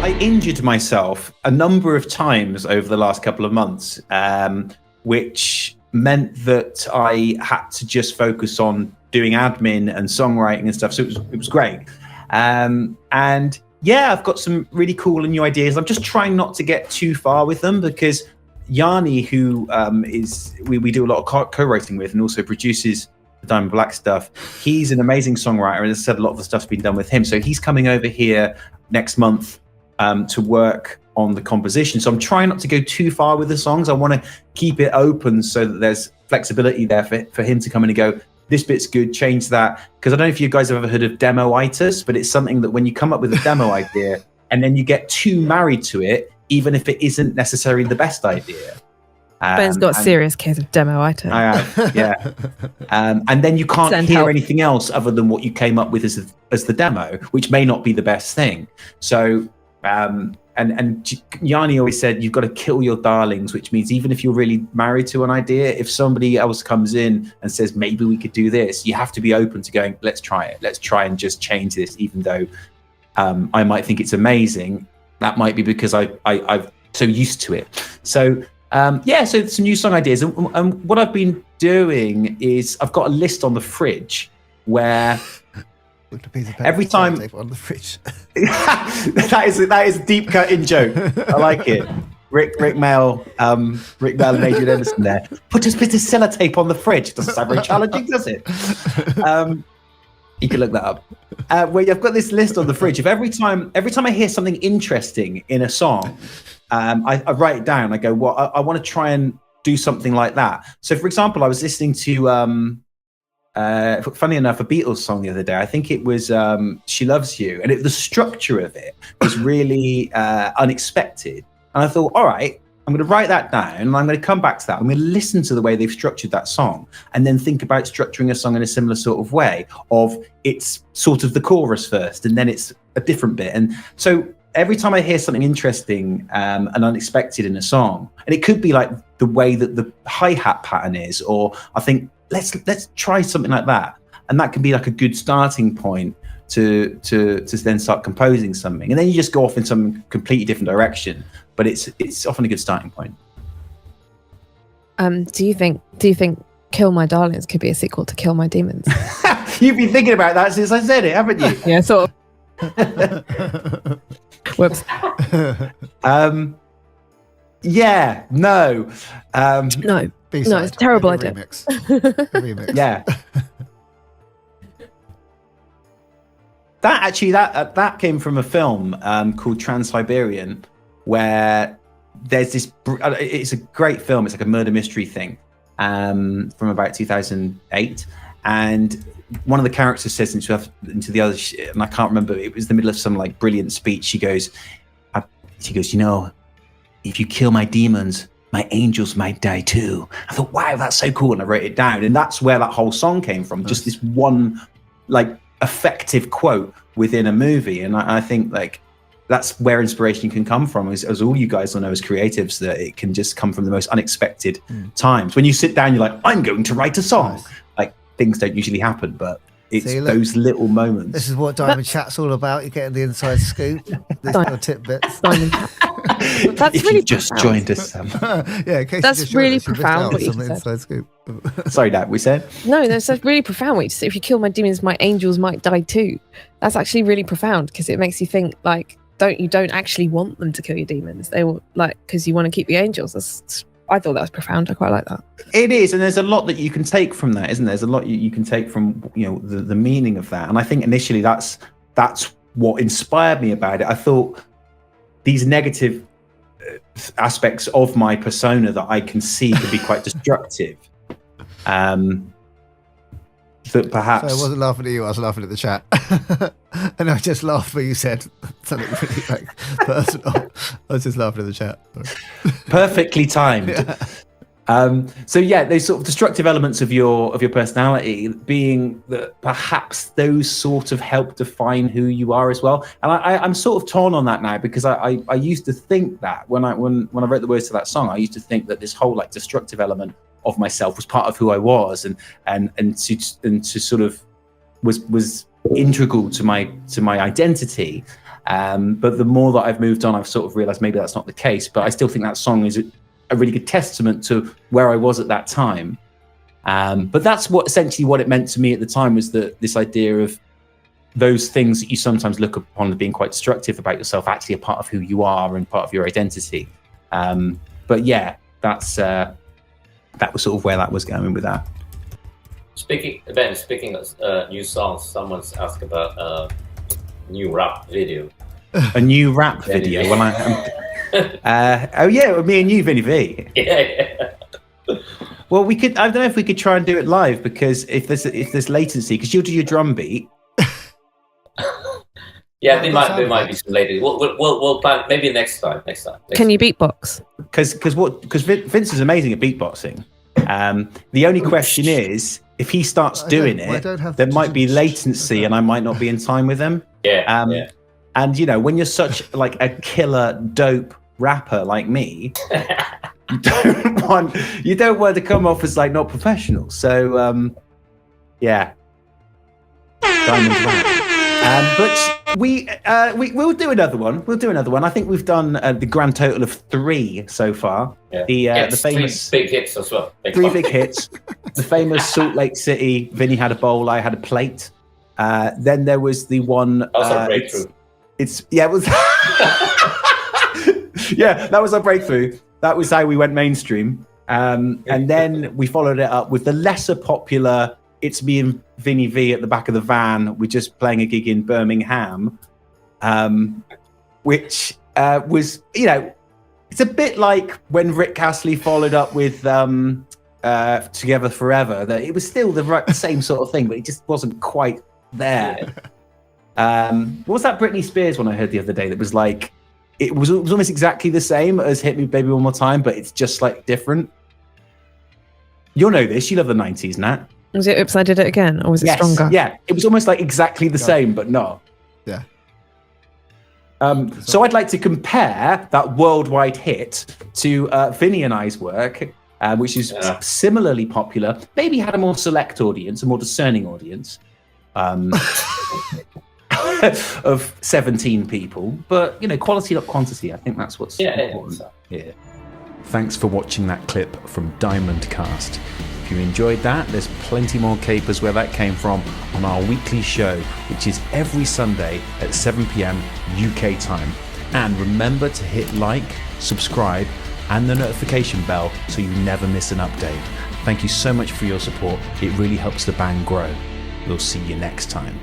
I injured myself a number of times over the last couple of months, which meant that I had to just focus on doing admin and songwriting and stuff. So it was great. And yeah, I've got some really cool and new ideas. I'm just trying not to get too far with them because Yanni, who we do a lot of co-writing with and also produces the Diamond Black stuff, he's an amazing songwriter, and as I said, a lot of the stuff's been done with him. So he's coming over here next month to work on the composition. So I'm trying not to go too far with the songs. I want to keep it open so that there's flexibility there for him to come in and go, this bit's good, change that. Because I don't know if you guys have ever heard of demo-itis, but it's something that when you come up with a demo idea and then you get too married to it, even if it isn't necessarily the best idea. Ben's got a serious case of demo-itis. I have, yeah. And then you can't hear anything else other than what you came up with as the demo, which may not be the best thing. So, and Yanni always said, you've got to kill your darlings, which means even if you're really married to an idea, if somebody else comes in and says, maybe we could do this, you have to be open to going, let's try it. Let's try and just change this, even though I might think it's amazing. That might be because I'm so used to it. So, yeah, so some new song ideas. And what I've been doing is I've got a list on the fridge where every time on the fridge. that is a deep cut in joke. I like it. Rick Mail and Adrian Emerson there. Put a bit of sellotape on the fridge. Doesn't sound very challenging, does it? You can look that up. Where I've got this list on the fridge of every time I hear something interesting in a song, I write it down. I go, well, I want to try and do something like that. So, for example, I was listening to, funny enough, a Beatles song the other day. I think it was "She Loves You," and the structure of it was really unexpected. And I thought, all right, I'm going to write that down, and I'm going to come back to that. I'm going to listen to the way they've structured that song, and then think about structuring a song in a similar sort of way. Of it's sort of the chorus first, and then it's a different bit. And so every time I hear something interesting and unexpected in a song, and it could be like the way that the hi-hat pattern is, or I think let's try something like that, and that can be like a good starting point to then start composing something, and then you just go off in some completely different direction. But it's often a good starting point. Do you think Kill My Darlings could be a sequel to Kill My Demons? You've been thinking about that since I said it, haven't you? Yeah, sort of. Whoops. Yeah, no. No. B-side. No, it's a terrible idea. Remix. Yeah. That came from a film called Trans-Siberian, where there's this. It's a great film. It's like a murder mystery thing from about 2008, and one of the characters says into the other, and I can't remember. It was the middle of some like brilliant speech. She goes, you know, if you kill my demons, my angels might die too. I thought, wow, that's so cool, and I wrote it down, and that's where that whole song came from. Just this one like effective quote within a movie, and I think like that's where inspiration can come from, as all you guys will know as creatives, that it can just come from the most unexpected times. When you sit down, you're like, I'm going to write a song. Nice. Like things don't usually happen, but it's those little moments. This is what Diamond Chat's all about. You're getting the inside scoop. This little tidbits. That's if really you've just joined us, Sam. Yeah, in case that's you just really joined us, you profound. What you missed out on the inside scoop. Sorry, Dad, we said? No, that's really profound. What you said, if you kill my demons, my angels might die too. That's actually really profound, because it makes you think like, you don't actually want them to kill your demons. They will, like, because you want to keep the angels. I thought that was profound. I quite like that. It is, and there's a lot that you can take from that, isn't there? There's a lot you can take from, you know, the meaning of that. And I think initially that's what inspired me about it. I thought these negative aspects of my persona that I can see can be quite destructive. That perhaps. So I wasn't laughing at you. I was laughing at the chat, and I just laughed when you said something really like personal. I was just laughing at the chat. Perfectly timed. Yeah. So yeah, those sort of destructive elements of your personality, being that perhaps those sort of help define who you are as well. And I'm sort of torn on that now, because I used to think that when I wrote the words to that song, I used to think that this whole like destructive element of myself was part of who I was, and to sort of was integral to my identity. But the more that I've moved on, I've sort of realized maybe that's not the case. But I still think that song is a really good testament to where I was at that time. But that's essentially what it meant to me at the time, was that this idea of those things that you sometimes look upon as being quite destructive about yourself actually are part of who you are and part of your identity. But yeah, that was sort of where that was going with that. Speaking of new songs, someone's asked about new rap video. A new rap video. Well, oh yeah, me and you, Vinny V. Yeah. Well, we could. I don't know if we could try and do it live, because if there's latency, because you'll do your drum beat. Yeah, there might be some latency. We'll plan maybe next time. Can you beatbox? Because Vince is amazing at beatboxing. The only question is, if he starts doing it, there might be latency, and I might not be in time with him. Yeah. And you know, when you're such like a killer dope rapper like me, you don't want to come off as like not professional. So yeah, Diamond Rap. But we'll do another one. I think we've done the grand total of 3 so far. Yeah. The famous 3 big hits as well. 3 big hits. The famous Salt Lake City. Vinny had a bowl. I had a plate. Then there was the one. That was our breakthrough. It was. Yeah, that was our breakthrough. That was how we went mainstream. And then we followed it up with the lesser popular It's Me and Vinny V at the back of the van. We're just playing a gig in Birmingham, which was, you know, it's a bit like when Rick Astley followed up with Together Forever. That it was still the same sort of thing, but it just wasn't quite there. What was that Britney Spears one I heard the other day that was like, it was almost exactly the same as Hit Me Baby One More Time, but it's just like different. You'll know this. You love the 90s, Nat. Was it Oops, I Did It Again? Or was it Stronger? Yeah, it was almost like exactly the same, but not. Yeah. So I'd like to compare that worldwide hit to Vinny and I's work, which is similarly popular, maybe had a more select audience, a more discerning audience of 17 people. But, you know, quality not quantity. I think that's what's important. Yeah. Thanks for watching that clip from Diamond Cast. If you enjoyed that, there's plenty more capers where that came from on our weekly show, which is every Sunday at 7 p.m. UK time. And remember to hit like, subscribe, and the notification bell so you never miss an update. Thank you so much for your support. It really helps the band grow. We'll see you next time.